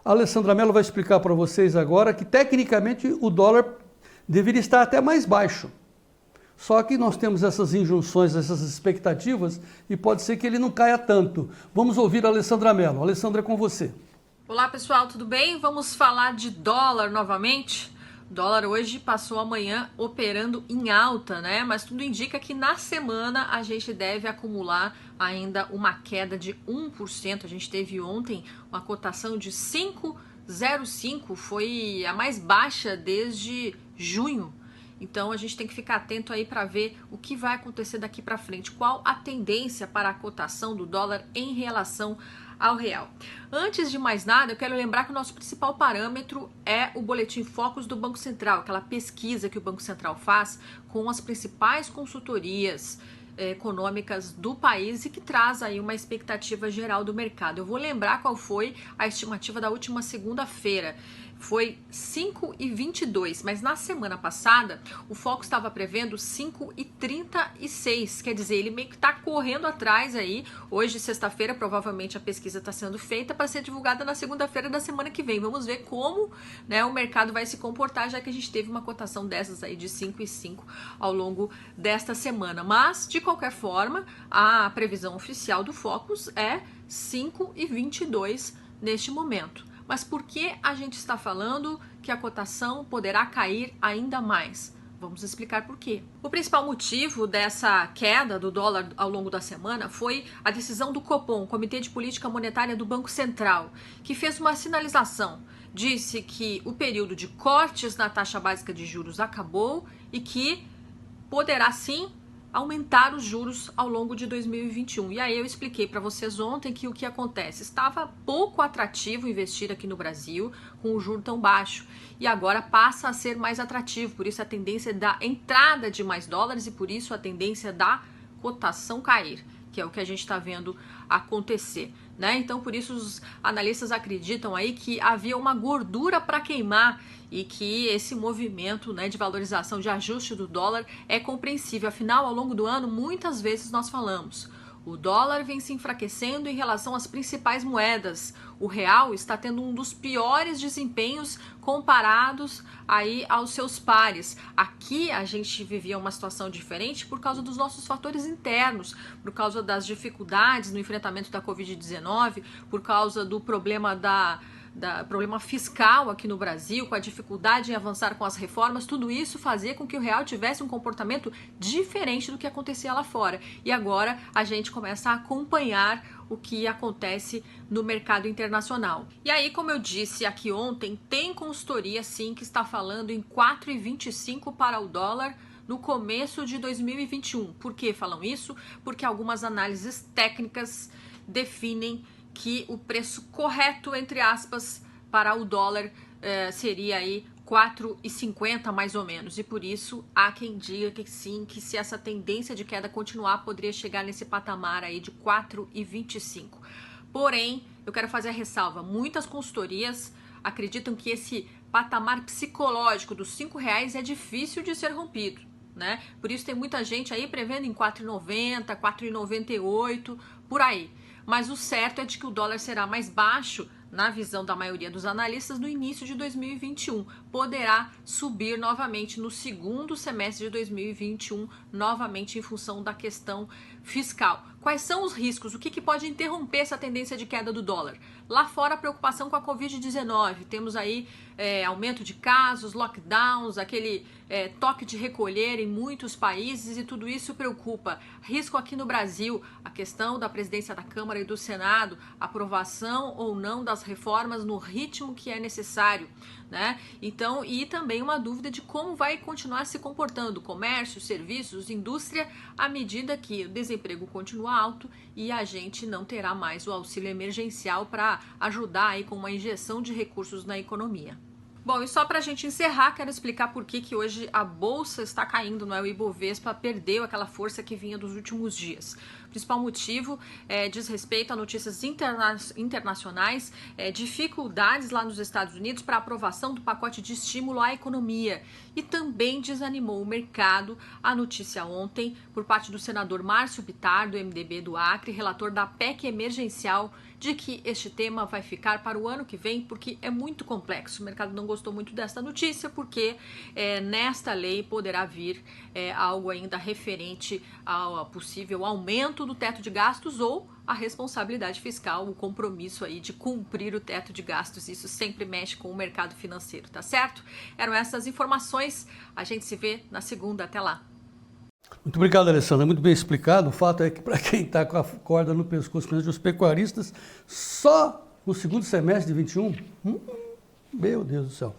A Alessandra Mello vai explicar para vocês agora que, tecnicamente, o dólar deveria estar até mais baixo. Só que nós temos essas injunções, essas expectativas, e pode ser que ele não caia tanto. Vamos ouvir a Alessandra Mello. Alessandra, é com você. Olá, pessoal, tudo bem? Vamos falar de dólar novamente? O dólar hoje passou a manhã operando em alta, né? Mas tudo indica que na semana a gente deve acumular ainda uma queda de 1%. A gente teve ontem uma cotação de 5,05, foi a mais baixa desde junho. Então a gente tem que ficar atento aí para ver o que vai acontecer daqui para frente, qual a tendência para a cotação do dólar em relação ao real. Antes de mais nada, eu quero lembrar que o nosso principal parâmetro é o Boletim Focus do Banco Central, aquela pesquisa que o Banco Central faz com as principais consultorias econômicas do país e que traz aí uma expectativa geral do mercado. Eu vou lembrar qual foi a estimativa da última segunda-feira. Foi 5,22, mas na semana passada o Focus estava prevendo 5,36, quer dizer, ele meio que está correndo atrás aí. Hoje, sexta-feira, provavelmente a pesquisa está sendo feita para ser divulgada na segunda-feira da semana que vem. Vamos ver como, né, o mercado vai se comportar, já que a gente teve uma cotação dessas aí de 5,5 ao longo desta semana. Mas, de qualquer forma, a previsão oficial do Focus é 5,22 neste momento. Mas por que a gente está falando que a cotação poderá cair ainda mais? Vamos explicar por quê. O principal motivo dessa queda do dólar ao longo da semana foi a decisão do Copom, Comitê de Política Monetária do Banco Central, que fez uma sinalização. Disse que o período de cortes na taxa básica de juros acabou e que poderá sim aumentar os juros ao longo de 2021. E aí eu expliquei para vocês ontem que o que acontece? Estava pouco atrativo investir aqui no Brasil com o juro tão baixo e agora passa a ser mais atrativo, por isso a tendência da entrada de mais dólares e por isso a tendência da cotação cair, que é o que a gente está vendo acontecer, né? Então, por isso os analistas acreditam aí que havia uma gordura para queimar e que esse movimento, né, de valorização, de ajuste do dólar é compreensível. Afinal, ao longo do ano, muitas vezes nós falamos, o dólar vem se enfraquecendo em relação às principais moedas. O real está tendo um dos piores desempenhos comparados aí aos seus pares. Aqui a gente vivia uma situação diferente por causa dos nossos fatores internos, por causa das dificuldades no enfrentamento da Covid-19, por causa do problema problema fiscal aqui no Brasil, com a dificuldade em avançar com as reformas, tudo isso fazia com que o real tivesse um comportamento diferente do que acontecia lá fora. E agora a gente começa a acompanhar o que acontece no mercado internacional. E aí, como eu disse aqui ontem, tem consultoria sim que está falando em 4,25 para o dólar no começo de 2021. Por que falam isso? Porque algumas análises técnicas definem que o preço correto, entre aspas, para o dólar seria aí 4,50 mais ou menos. E por isso há quem diga que sim, que se essa tendência de queda continuar, poderia chegar nesse patamar aí de 4,25. Porém, eu quero fazer a ressalva, muitas consultorias acreditam que esse patamar psicológico dos R$5 é difícil de ser rompido, né? Por isso tem muita gente aí prevendo em 4,90, 4,98, por aí. Mas o certo é de que o dólar será mais baixo, na visão da maioria dos analistas, no início de 2021. Poderá subir novamente no segundo semestre de 2021, novamente em função da questão fiscal. Quais são os riscos? O que pode interromper essa tendência de queda do dólar? Lá fora, a preocupação com a Covid-19. Temos aí aumento de casos, lockdowns, aquele toque de recolher em muitos países e tudo isso preocupa. Risco aqui no Brasil, a questão da presidência da Câmara e do Senado, aprovação ou não das reformas no ritmo que é necessário, né? Então, e também uma dúvida de como vai continuar se comportando o comércio, serviços, indústria, à medida que o desemprego continua alto e a gente não terá mais o auxílio emergencial para ajudar aí com uma injeção de recursos na economia. Bom, e só para a gente encerrar, quero explicar por que hoje a Bolsa está caindo, não é? O Ibovespa perdeu aquela força que vinha dos últimos dias. O principal motivo diz respeito a notícias internacionais, dificuldades lá nos Estados Unidos para a aprovação do pacote de estímulo à economia. E também desanimou o mercado a notícia ontem por parte do senador Márcio Bittar, do MDB do Acre, relator da PEC emergencial, de que este tema vai ficar para o ano que vem, porque é muito complexo. O mercado não gostou muito desta notícia, porque nesta lei poderá vir algo ainda referente ao possível aumento do teto de gastos ou a responsabilidade fiscal, o compromisso aí de cumprir o teto de gastos. Isso sempre mexe com o mercado financeiro, tá certo? Eram essas informações. A gente se vê na segunda. Até lá. Muito obrigado, Alessandra. Muito bem explicado. O fato é que, para quem está com a corda no pescoço, os pecuaristas, só no segundo semestre de 21, meu Deus do céu.